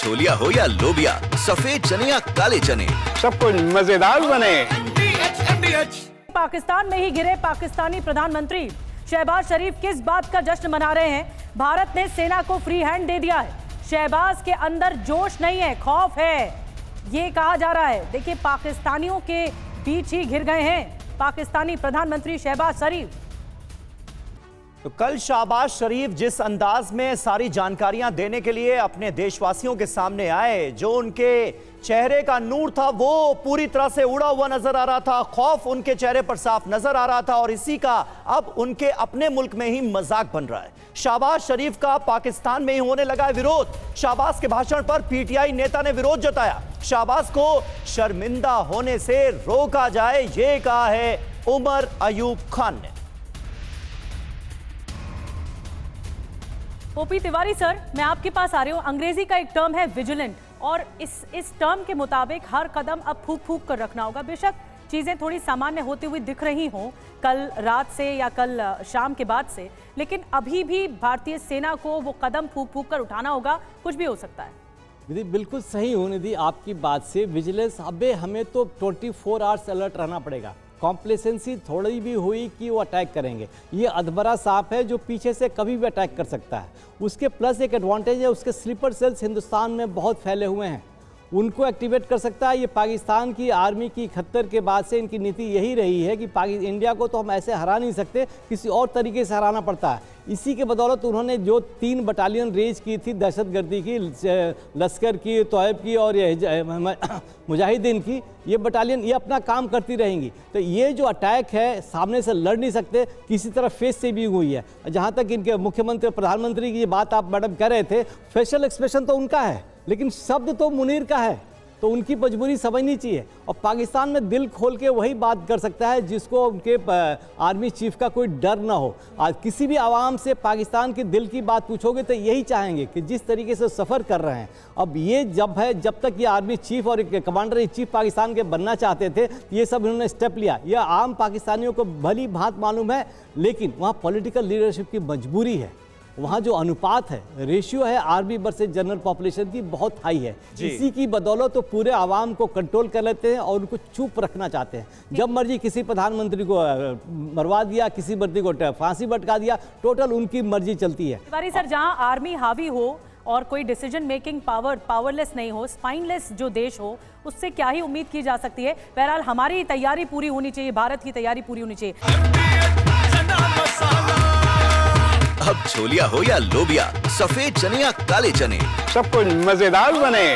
छोलिया हो या लोबिया, सफेद चने या काले चने, सब कुछ मजेदार बने। पाकिस्तान में ही गिरे पाकिस्तानी प्रधानमंत्री शहबाज शरीफ किस बात का जश्न मना रहे हैं? भारत ने सेना को फ्री हैंड दे दिया है। शहबाज के अंदर जोश नहीं है, खौफ है, ये कहा जा रहा है। देखिए, पाकिस्तानियों के बीच ही घिर गए हैं पाकिस्तानी प्रधानमंत्री शहबाज शरीफ। तो कल शहबाज शरीफ जिस अंदाज में सारी जानकारियां देने के लिए अपने देशवासियों के सामने आए, जो उनके चेहरे का नूर था वो पूरी तरह से उड़ा हुआ नजर आ रहा था, खौफ उनके चेहरे पर साफ नजर आ रहा था और इसी का अब उनके अपने मुल्क में ही मजाक बन रहा है। शहबाज शरीफ का पाकिस्तान में ही होने लगा है विरोध। शहबाज के भाषण पर पीटीआई नेता ने विरोध जताया। शहबाज को शर्मिंदा होने से रोका जाए, ये कहा है उमर अयूब खान ने। ओपी तिवारी सर, मैं आपके पास आ रही हूँ। अंग्रेजी का एक टर्म है विजिलेंट, और इस टर्म के मुताबिक हर कदम अब फूंक फूंक कर रखना होगा। बेशक चीज़ें थोड़ी सामान्य होती हुई दिख रही हों कल रात से या कल शाम के बाद से, लेकिन अभी भी भारतीय सेना को वो कदम फूंक फूंक कर उठाना होगा। कुछ भी हो सकता है। निधि, बिल्कुल सही हो निधि आपकी बात से। विजिलेंस, अबे हमें तो 24 आवर्स अलर्ट रहना पड़ेगा। कॉम्प्लेसेंसी थोड़ी भी हुई कि वो अटैक करेंगे। ये अधमरा सांप है जो पीछे से कभी भी अटैक कर सकता है। उसके प्लस एक एडवांटेज है, उसके स्लीपर सेल्स हिंदुस्तान में बहुत फैले हुए हैं, उनको एक्टिवेट कर सकता है। ये पाकिस्तान की आर्मी की 71 के बाद से इनकी नीति यही रही है कि इंडिया को तो हम ऐसे हरा नहीं सकते, किसी और तरीके से हराना पड़ता है। इसी के बदौलत उन्होंने जो 3 बटालियन रेज की थी दहशतगर्दी की, लश्कर की, तोयब की और ये मुजाहिदीन की, ये बटालियन ये अपना काम करती रहेंगी। तो ये जो अटैक है सामने से लड़ नहीं सकते, किसी तरह फेस से भी हुई है। जहाँ तक इनके मुख्यमंत्री प्रधानमंत्री की ये बात आप मैडम कह रहे थे, फेशियल एक्सप्रेशन तो उनका है लेकिन शब्द तो मुनीर का है, तो उनकी मजबूरी समझनी चाहिए। और पाकिस्तान में दिल खोल के वही बात कर सकता है जिसको उनके आर्मी चीफ का कोई डर ना हो। आज किसी भी आवाम से पाकिस्तान के दिल की बात पूछोगे तो यही चाहेंगे कि जिस तरीके से सफ़र कर रहे हैं, अब ये जब तक ये आर्मी चीफ और कमांडर इन चीफ पाकिस्तान के बनना चाहते थे, ये सब इन्होंने स्टेप लिया। यह आम पाकिस्तानियों को भली भांत मालूम है, लेकिन वहाँ पॉलिटिकल लीडरशिप की मजबूरी है। वहाँ जो अनुपात है, रेशियो है आर्मी वर्सेस जनरल पॉपुलेशन की, बहुत हाई है। इसी की बदौलत तो पूरे आवाम को कंट्रोल कर लेते हैं और उनको चुप रखना चाहते हैं। जब मर्जी किसी प्रधानमंत्री को मरवा दिया, किसी मंत्री को फांसी भटका दिया, टोटल उनकी मर्जी चलती है। तिवारी सर, जहाँ आर्मी हावी हो और कोई डिसीजन मेकिंग पावरलेस नहीं हो, स्पाइनलेस जो देश हो, उससे क्या ही उम्मीद की जा सकती है। बहरहाल हमारी तैयारी पूरी होनी चाहिए, भारत की तैयारी पूरी होनी चाहिए। अब छोलिया हो या लोबिया, सफेद चने या काले चने, सब कुछ मजेदार बने।